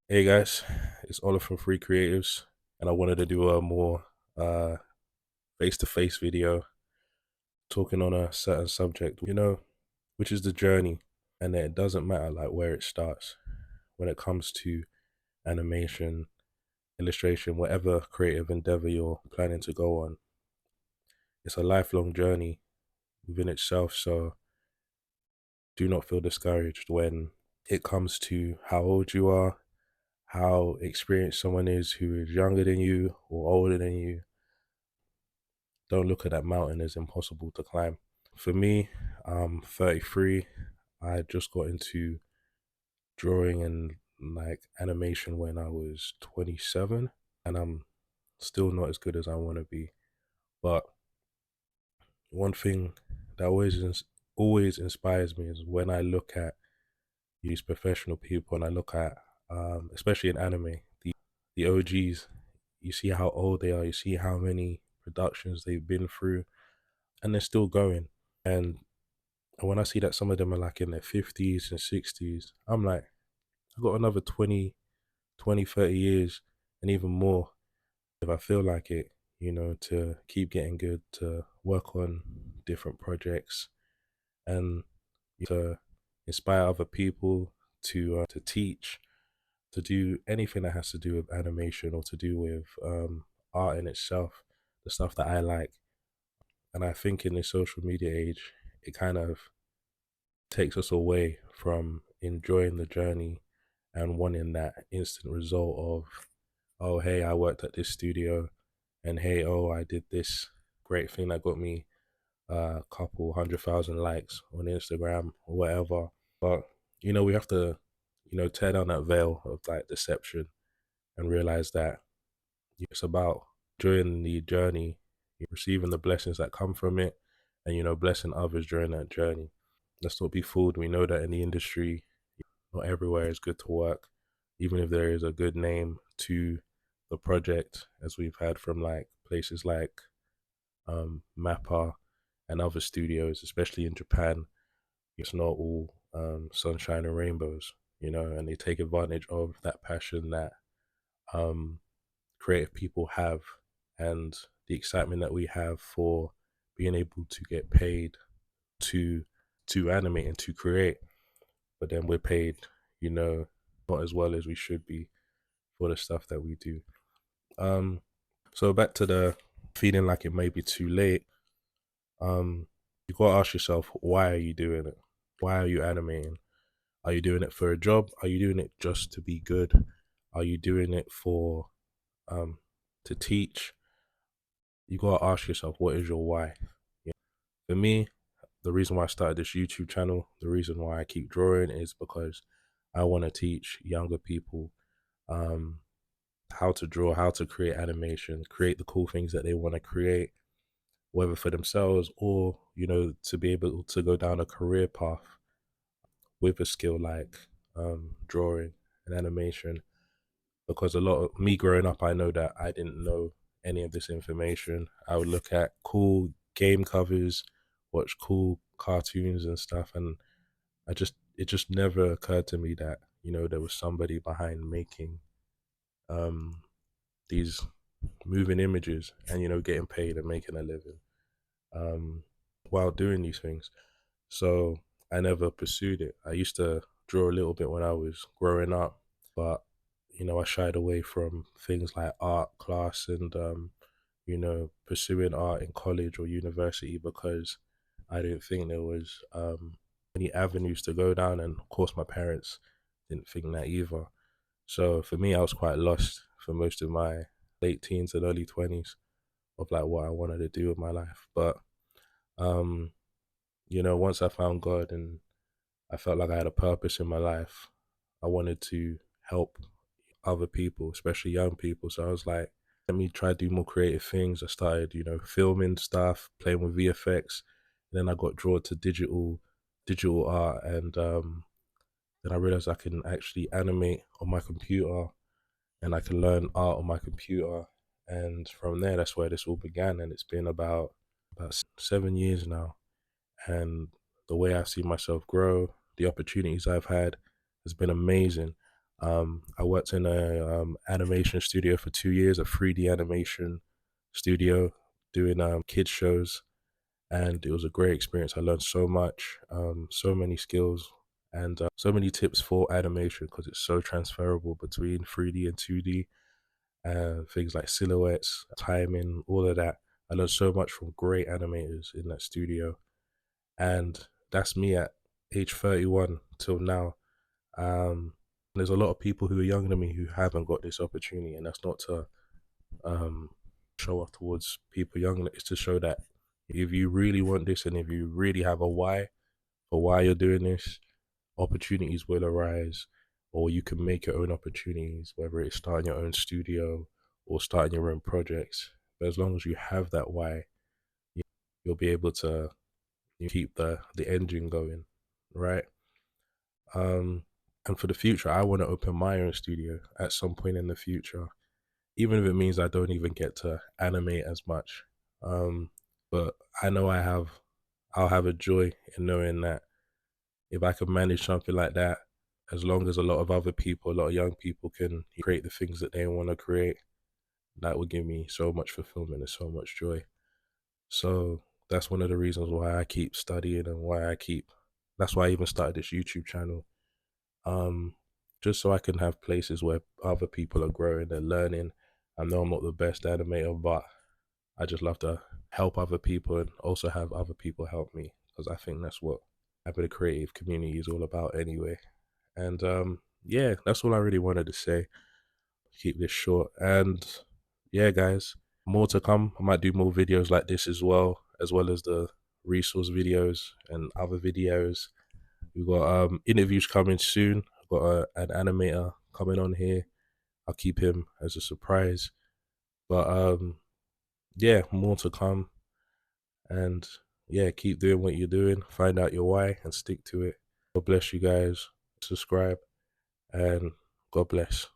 Hey guys, it's Oliver from Free Creatives, and I wanted to do a more uh face-to-face video talking on a certain subject, which is the journey. And it doesn't matter like where it starts when it comes to animation, illustration, whatever creative endeavor you're planning to go on. It's a lifelong journey within itself, so do not feel discouraged when it comes to how old you are, how experienced someone is who is younger than you or older than you. Don't look at that mountain as impossible to climb. For me, I'm 33. I just got into drawing and like animation when I was 27, and I'm still not as good as I want to be. But one thing that always inspires me is when I look at these professional people and I look at, especially in anime, the OGs. You see how old they are. You see how many productions they've been through, and they're still going. And when I see that some of them are like in their 50s and 60s, I'm like, I've got another 20, 30 years and even more if I feel like it, to keep getting good, to work on different projects and to inspire other people, to teach, to do anything that has to do with animation or to do with art in itself, the stuff that I like. And I think in this social media age, it kind of takes us away from enjoying the journey and wanting that instant result of, oh, hey, I worked at this studio, and hey, oh, I did this great thing that got me a couple 100,000 likes on Instagram or whatever. But, we have to, tear down that veil of like deception and realize that it's about enjoying the journey, receiving the blessings that come from it, and, blessing others during that journey. Let's not be fooled. We know that in the industry, not everywhere is good to work, even if there is a good name to the project, as we've had from like places like Mappa and other studios, especially in Japan. It's not all sunshine and rainbows, and they take advantage of that passion that um, creative people have and the excitement that we have for being able to get paid to animate and to create, but then we're paid, you know, not as well as we should be for the stuff that we do. Um, so back to the feeling like it may be too late. You gotta ask yourself, why are you doing it? Why are you animating? Are you doing it for a job? Are you doing it just to be good? Are you doing it for um to teach? You gotta ask yourself, what is your why? Yeah. For me, the reason why I started this YouTube channel, the reason why I keep drawing is because I want to teach younger people um, how to draw, how to create animation, create the cool things that they want to create, whether for themselves or, to be able to go down a career path with a skill like drawing and animation. Because a lot of me growing up, I know that I didn't know any of this information. I would look at cool game covers, watch cool cartoons and stuff, and it just never occurred to me that there was somebody behind making um these moving images and getting paid and making a living um while doing these things. So I never pursued it. I used to draw a little bit when I was growing up, but I shied away from things like art class and pursuing art in college or university because I didn't think there was any avenues to go down, and of course my parents didn't think that either. So for me, I was quite lost for most of my late teens and early 20s of like what I wanted to do with my life. But um, once I found God and I felt like I had a purpose in my life, I wanted to help other people, especially young people. So I was like, let me try to do more creative things. I started, filming stuff, playing with VFX. Then I got drawn to digital art, and then I realized I can actually animate on my computer, and I can learn art on my computer. And from there, that's where this all began. And it's been about 7 years now. And the way I see myself grow, the opportunities I've had has been amazing. I worked in a animation studio for 2 years, a 3D animation studio, doing kids shows, and it was a great experience. I learned so much, so many skills, and so many tips for animation because it's so transferable between 3D and 2D, and things like silhouettes, timing, all of that. I learned so much from great animators in that studio, and that's me at age 31 till now. There's a lot of people who are younger than me who haven't got this opportunity, and that's not to um, show off towards people younger. It's to show that if you really want this and if you really have a why for why you're doing this, opportunities will arise, or you can make your own opportunities, whether it's starting your own studio or starting your own projects. But as long as you have that why, you'll be able to keep the engine going, right? Um, and for the future, I want to open my own studio at some point in the future, even if it means I don't even get to animate as much. Um, but I know I'll have a joy in knowing that if I can manage something like that, as long as a lot of other people, a lot of young people can create the things that they want to create, that would give me so much fulfillment and so much joy. So that's one of the reasons why I keep studying and that's why I even started this YouTube channel. Um, just so I can have places where other people are growing and learning. I know I'm not the best animator, but I just love to help other people and also have other people help me because I think that's what having a creative community is all about anyway. And yeah, that's all I really wanted to say. Keep this short. And yeah, guys, more to come. I might do more videos like this as well as the resource videos and other videos. We've got interviews coming soon. I've got an animator coming on here. I'll keep him as a surprise. But yeah, more to come. And yeah, keep doing what you're doing. Find out your why and stick to it. God bless you guys. Subscribe and God bless.